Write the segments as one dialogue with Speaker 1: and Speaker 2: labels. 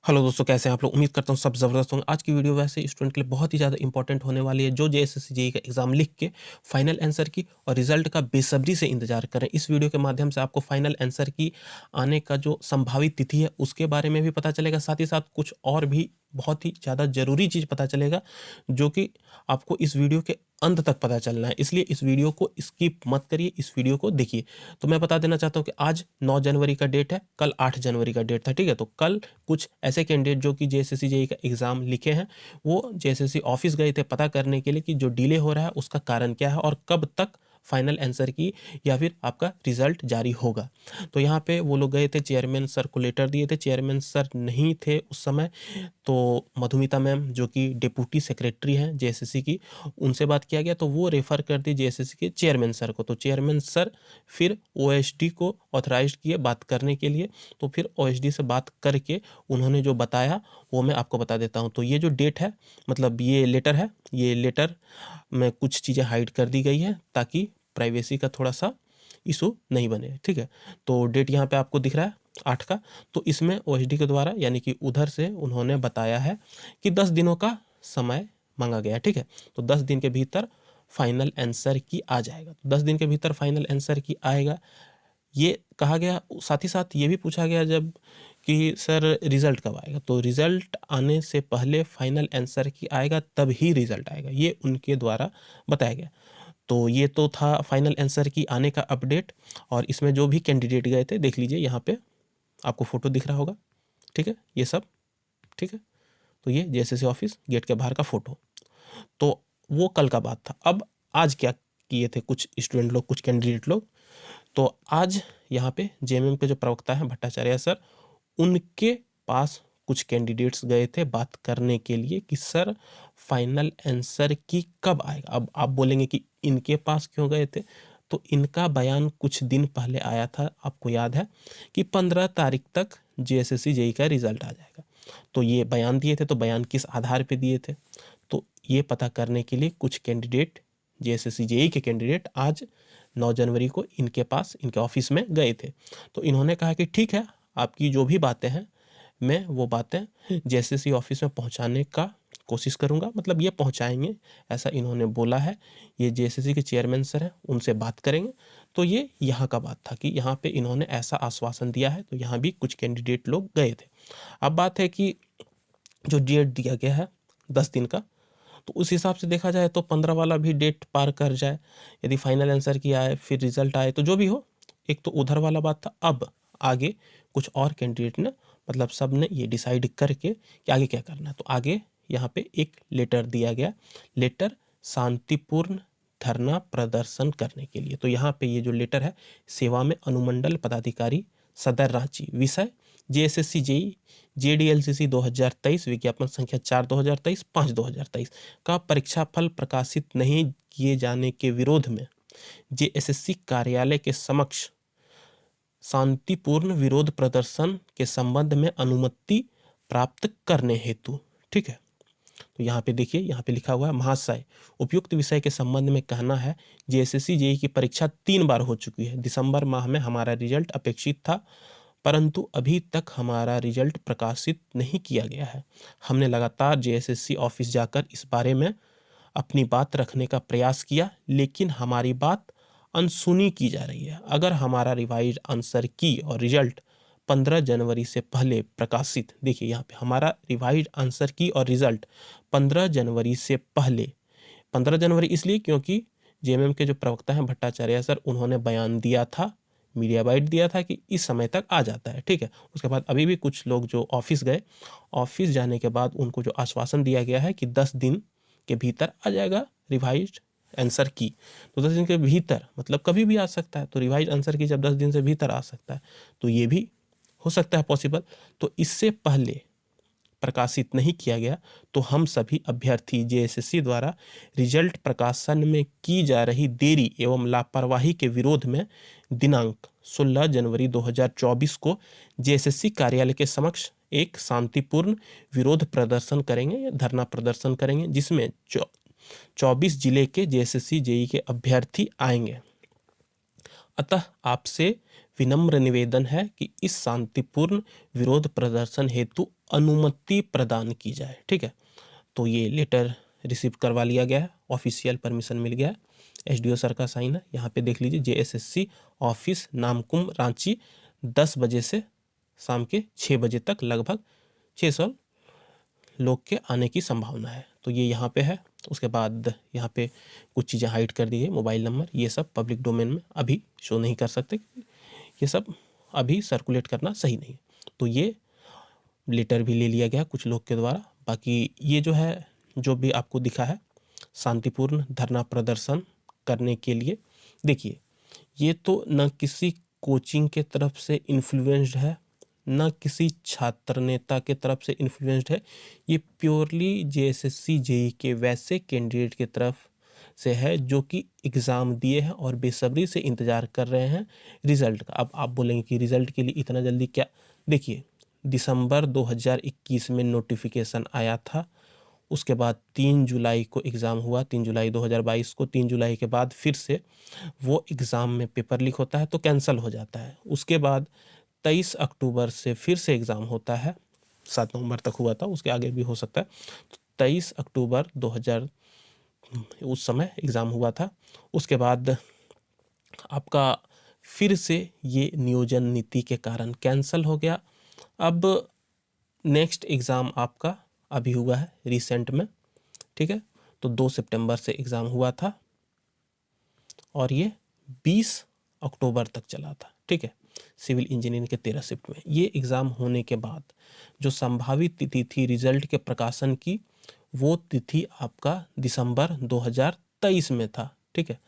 Speaker 1: Hello दोस्तों, कैसे हैं आप लोग? उम्मीद करता हूँ सब ज़बरदस्त होंगे। आज की वीडियो वैसे स्टूडेंट के लिए बहुत ही ज़्यादा इंपॉर्टेंट होने वाली है, जो जेएसएससी जेईई का एग्जाम लिख के फाइनल आंसर की और रिजल्ट का बेसब्री से इंतजार करें। इस वीडियो के माध्यम से आपको फाइनल आंसर की आने का जो संभावित तिथि है उसके बारे में भी पता चलेगा, साथ ही साथ कुछ और भी बहुत ही ज़्यादा ज़रूरी चीज़ पता चलेगा, जो कि आपको इस वीडियो के अंत तक पता चलना है। इसलिए इस वीडियो को स्किप मत करिए, इस वीडियो को देखिए। तो मैं बता देना चाहता हूँ कि आज 9 जनवरी का डेट है, कल 8 जनवरी का डेट था, ठीक है? तो कल कुछ ऐसे कैंडिडेट जो कि जेएसएससी जेईई का एग्ज़ाम लिखे हैं, वो जेएसएससी ऑफिस गए थे पता करने के लिए कि जो डिले हो रहा है उसका कारण क्या है और कब तक फाइनल आंसर की या फिर आपका रिजल्ट जारी होगा। तो यहाँ पे वो लोग गए थे, चेयरमैन सर को लेटर दिए थे। चेयरमैन सर नहीं थे उस समय, तो मधुमिता मैम जो कि डिप्टी सेक्रेटरी हैं जेएसएससी की, उनसे बात किया गया तो वो रेफ़र कर दी जेएसएससी के चेयरमैन सर को। तो चेयरमैन सर फिर ओएसडी को ऑथराइज़ किए बात करने के लिए। तो फिर ओएसडी से बात करके उन्होंने जो बताया वो मैं आपको बता देता हूँ। तो ये जो डेट है, मतलब ये लेटर है, ये लेटर में कुछ चीज़ें हाइड कर दी गई है ताकि प्राइवेसी का थोड़ा-सा इशू नहीं बने, ठीक है? तो डेट यहाँ पे आपको दिख रहा है 8 का। तो इसमें ओएसडी के द्वारा यानी कि उधर से उन्होंने बताया है कि 10 दिनों का समय माँगा गया है, ठीक है? तो 10 दिन के भीतर फाइनल आंसर की आ जाएगा। 10 दिन के भीतर फाइनल आंसर की आएगा, ये कहा गया। साथ ही साथ ये भी पूछा गया जब कि सर रिज़ल्ट कब आएगा? तो रिज़ल्ट आने से पहले फाइनल आंसर की आएगा, तब ही रिज़ल्ट आएगा, ये उनके द्वारा बताया गया। तो ये तो था फाइनल आंसर की आने का अपडेट। और इसमें जो भी कैंडिडेट गए थे देख लीजिए, यहाँ पे आपको फ़ोटो दिख रहा होगा, ठीक है? ये सब, ठीक है? तो ये जेएसएससी ऑफिस गेट के बाहर का फ़ोटो। तो वो कल का बात था। अब आज क्या किए थे कुछ स्टूडेंट लोग, कुछ कैंडिडेट लोग? तो आज यहाँ पे जेएमएम के जो प्रवक्ता हैं भट्टाचार्य सर, उनके पास कुछ कैंडिडेट्स गए थे बात करने के लिए कि सर फाइनल आंसर की कब आएगा। अब आप बोलेंगे कि इनके पास क्यों गए थे? तो इनका बयान कुछ दिन पहले आया था, आपको याद है कि 15 तारीख तक जेएसएससी जेईई का रिजल्ट आ जाएगा। तो ये बयान दिए थे, तो बयान किस आधार पे दिए थे? तो ये पता करने के लिए कुछ कैंडिडेट, जेएसएससी जेईई के कैंडिडेट, आज 9 जनवरी को इनके पास, इनके ऑफिस में गए थे। तो इन्होंने कहा कि ठीक है, आपकी जो भी बातें हैं मैं वो बातें जेएसएससी ऑफिस में पहुंचाने का कोशिश करूंगा, मतलब ये पहुंचाएंगे, ऐसा इन्होंने बोला है। ये जेएसएससी के चेयरमैन सर हैं, उनसे बात करेंगे। तो ये यहाँ का बात था कि यहाँ पे इन्होंने ऐसा आश्वासन दिया है, तो यहाँ भी कुछ कैंडिडेट लोग गए थे। अब बात है कि जो डेट दिया गया है 10 दिन का, तो उस हिसाब से देखा जाए तो 15 वाला भी डेट पार कर जाए, यदि फाइनल आंसर की आए फिर रिजल्ट आए तो जो भी हो। एक तो उधर वाला बात था। अब आगे कुछ और कैंडिडेट ने, मतलब सब ने ये डिसाइड करके कि आगे क्या करना है। तो आगे यहाँ पे एक लेटर दिया गया, लेटर शांतिपूर्ण धरना प्रदर्शन करने के लिए। तो यहाँ पे ये जो लेटर है, सेवा में अनुमंडल पदाधिकारी सदर रांची, विषय जेएसएससी जेईई जेडीएलसीसी 2023, विज्ञापन संख्या 4 2023 5 2023 का परीक्षा फल प्रकाशित नहीं किए जाने के विरोध में जेएसएससी कार्यालय के समक्ष शांतिपूर्ण विरोध प्रदर्शन के संबंध में अनुमति प्राप्त करने हेतु, ठीक है? तो यहाँ पे देखिए, यहाँ पे लिखा हुआ है, महाशय, उपयुक्त विषय के संबंध में कहना है, जेएसएससी जेईई की परीक्षा 3 बार हो चुकी है। दिसंबर माह में हमारा रिजल्ट अपेक्षित था, परंतु अभी तक हमारा रिजल्ट प्रकाशित नहीं किया गया है। हमने लगातार जेएसएससी ऑफिस जाकर इस बारे में अपनी बात रखने का प्रयास किया, लेकिन हमारी बात अनसुनी की जा रही है। अगर हमारा रिवाइज आंसर की और रिजल्ट 15 जनवरी से पहले प्रकाशित, देखिए यहाँ पे हमारा रिवाइज आंसर की और रिजल्ट 15 जनवरी से पहले, 15 जनवरी इसलिए क्योंकि जेएमएम के जो प्रवक्ता हैं भट्टाचार्य सर, उन्होंने बयान दिया था, मीडिया बाइट दिया था कि इस समय तक आ जाता है, ठीक है? उसके बाद अभी भी कुछ लोग जो ऑफिस गए, ऑफिस जाने के बाद उनको जो आश्वासन दिया गया है कि 10 दिन के भीतर आ जाएगा रिवाइज्ड आंसर की। तो 10 दिन के भीतर मतलब कभी भी आ सकता है, तो रिवाइज आंसर की जब 10 दिन से भीतर आ सकता है तो ये भी हो सकता है पॉसिबल। तो इससे पहले प्रकाशित नहीं किया गया तो हम सभी अभ्यर्थी जेएसएससी द्वारा रिजल्ट प्रकाशन में की जा रही देरी एवं लापरवाही के विरोध में दिनांक 16 जनवरी 2024 को जेएसएससी कार्यालय के समक्ष एक शांतिपूर्ण विरोध प्रदर्शन करेंगे या धरना प्रदर्शन करेंगे, जिसमें 24 जिले के जेएसएससी जेईई के अभ्यर्थी आएंगे। अतः आपसे विनम्र निवेदन है कि इस शांतिपूर्ण विरोध प्रदर्शन हेतु अनुमति प्रदान की जाए। ठीक है, तो ये लेटर रिसीव करवा लिया गया है, ऑफिशियल परमिशन मिल गया है, एसडीओ सर का साइन है। यहाँ पे देख लीजिए, जेएसएससी ऑफिस नामकुम रांची 10 बजे से शाम के 6 बजे तक लगभग 600 लोग के आने की संभावना है। तो ये यहाँ पे है। उसके बाद यहाँ पे कुछ चीज़ें हाइड कर दी गई, मोबाइल नंबर, ये सब पब्लिक डोमेन में अभी शो नहीं कर सकते, ये सब अभी सर्कुलेट करना सही नहीं है। तो ये लेटर भी ले लिया गया कुछ लोग के द्वारा। बाकी ये जो है, जो भी आपको दिखा है शांतिपूर्ण धरना प्रदर्शन करने के लिए, देखिए ये तो न किसी कोचिंग के तरफ से इन्फ्लुएंस्ड है, न किसी छात्र नेता के तरफ से इन्फ्लुएंस्ड है, ये प्योरली जेएसएससी जेई के वैसे कैंडिडेट के तरफ से है जो कि एग्ज़ाम दिए हैं और बेसब्री से इंतज़ार कर रहे हैं रिज़ल्ट का। अब आप बोलेंगे कि रिज़ल्ट के लिए इतना जल्दी क्या? देखिए, दिसंबर 2021 में नोटिफिकेशन आया था, उसके बाद 3 जुलाई को एग्ज़ाम हुआ, 3 जुलाई 2022 को। 3 जुलाई के बाद फिर से वो एग्ज़ाम में पेपर लीक होता है तो कैंसिल हो जाता है। उसके बाद 23 अक्टूबर से फिर से एग्ज़ाम होता है, 7 नवंबर तक हुआ था, उसके आगे भी हो सकता है। तो 23 अक्टूबर 2000 उस समय एग्ज़ाम हुआ था। उसके बाद आपका फिर से ये नियोजन नीति के कारण कैंसिल हो गया। अब नेक्स्ट एग्ज़ाम आपका अभी हुआ है रिसेंट में। ठीक है, तो 2 सितंबर से एग्ज़ाम हुआ था और ये 20 अक्टूबर तक चला था। ठीक है, सिविल इंजीनियरिंग के 13 शिफ्ट में। ये एग्ज़ाम होने के बाद जो संभावित तिथि थी रिजल्ट के प्रकाशन की, वो तिथि आपका दिसंबर 2023 में था। ठीक है,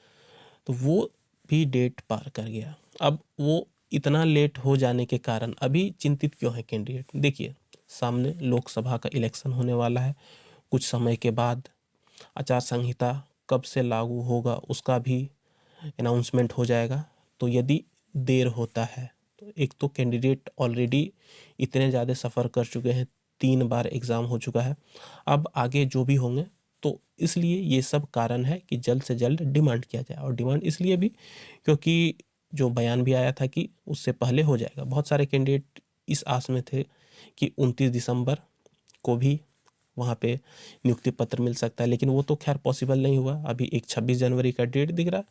Speaker 1: तो वो भी डेट पार कर गया। अब वो इतना लेट हो जाने के कारण अभी चिंतित क्यों है कैंडिडेट? देखिए, सामने लोकसभा का इलेक्शन होने वाला है कुछ समय के बाद। आचार संहिता कब से लागू होगा उसका भी अनाउंसमेंट हो जाएगा। तो यदि देर होता है तो एक तो कैंडिडेट ऑलरेडी इतने ज़्यादा सफ़र कर चुके हैं, 3 बार एग्ज़ाम हो चुका है, अब आगे जो भी होंगे, तो इसलिए ये सब कारण है कि जल्द से जल्द डिमांड किया जाए। और डिमांड इसलिए भी क्योंकि जो बयान भी आया था कि उससे पहले हो जाएगा। बहुत सारे कैंडिडेट इस आस में थे कि 29 दिसंबर को भी वहाँ पे नियुक्ति पत्र मिल सकता है, लेकिन वो तो खैर पॉसिबल नहीं हुआ। अभी एक 26 जनवरी का डेट दिख रहा है,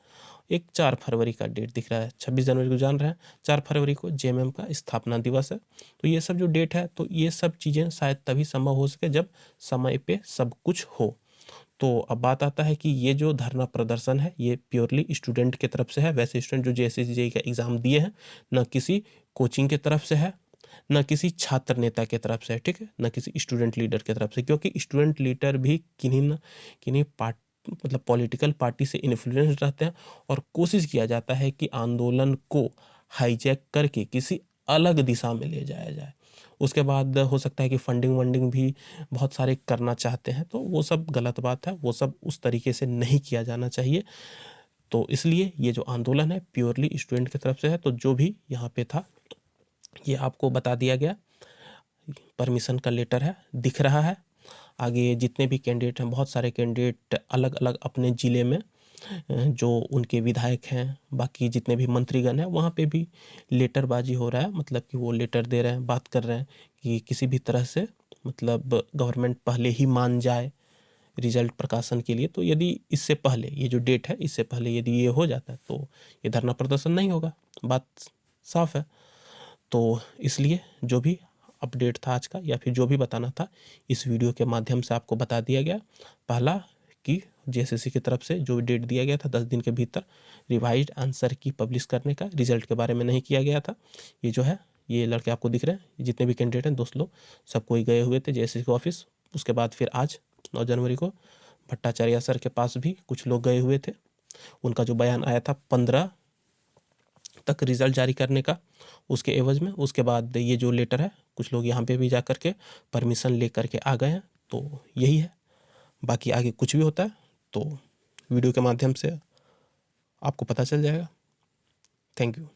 Speaker 1: एक 4 फरवरी का डेट दिख रहा है। 26 जनवरी को जान रहे हैं, 4 फरवरी को जेएमएम का स्थापना दिवस है। तो ये सब जो डेट है, तो ये सब चीज़ें शायद तभी संभव हो सके जब समय पे सब कुछ हो। तो अब बात आता है कि ये जो धरना प्रदर्शन है, ये प्योरली स्टूडेंट की तरफ से है। वैसे स्टूडेंट जो जेएसएससी जेईई का एग्ज़ाम दिए हैं, न किसी कोचिंग की तरफ से है, न किसी छात्र नेता की तरफ से है। ठीक है, न किसी स्टूडेंट लीडर की तरफ से, क्योंकि स्टूडेंट लीडर भी किन्हीं न किन्हीं मतलब पॉलिटिकल पार्टी से इन्फ्लुएंस्ड रहते हैं और कोशिश किया जाता है कि आंदोलन को हाईजैक करके किसी अलग दिशा में ले जाया जाए। उसके बाद हो सकता है कि फंडिंग वंडिंग भी बहुत सारे करना चाहते हैं, तो वो सब गलत बात है, वो सब उस तरीके से नहीं किया जाना चाहिए। तो इसलिए ये जो आंदोलन है प्योरली स्टूडेंट की तरफ से है। तो जो भी यहाँ पे था ये आपको बता दिया गया, परमिशन का लेटर है, दिख रहा है। आगे जितने भी कैंडिडेट हैं, बहुत सारे कैंडिडेट अलग अलग अपने ज़िले में जो उनके विधायक हैं, बाकी जितने भी मंत्रीगण हैं, वहाँ पे भी लेटरबाजी हो रहा है। मतलब कि वो लेटर दे रहे हैं, बात कर रहे हैं कि किसी भी तरह से मतलब गवर्नमेंट पहले ही मान जाए रिजल्ट प्रकाशन के लिए। तो यदि इससे पहले ये जो डेट है, इससे पहले यदि ये हो जाता है तो ये धरना प्रदर्शन नहीं होगा, बात साफ है। तो इसलिए जो भी अपडेट था आज का, या फिर जो भी बताना था, इस वीडियो के माध्यम से आपको बता दिया गया। पहला कि जेएसएससी की तरफ से जो डेट दिया गया था 10 दिन के भीतर रिवाइज्ड आंसर की पब्लिश करने का, रिजल्ट के बारे में नहीं किया गया था। ये जो है, ये लड़के आपको दिख रहे हैं, जितने भी कैंडिडेट हैं, दोस्त लोग, सब कोई गए हुए थे जेएसएससी के ऑफिस। उसके बाद फिर आज 9 जनवरी को भट्टाचार्य सर के पास भी कुछ लोग गए हुए थे। उनका जो बयान आया था 15 तक रिजल्ट जारी करने का, उसके एवज में। उसके बाद ये जो लेटर है, कुछ लोग यहाँ पे भी जा कर के परमिशन ले कर के आ गए हैं। तो यही है, बाकी आगे कुछ भी होता है तो वीडियो के माध्यम से आपको पता चल जाएगा। Thank you.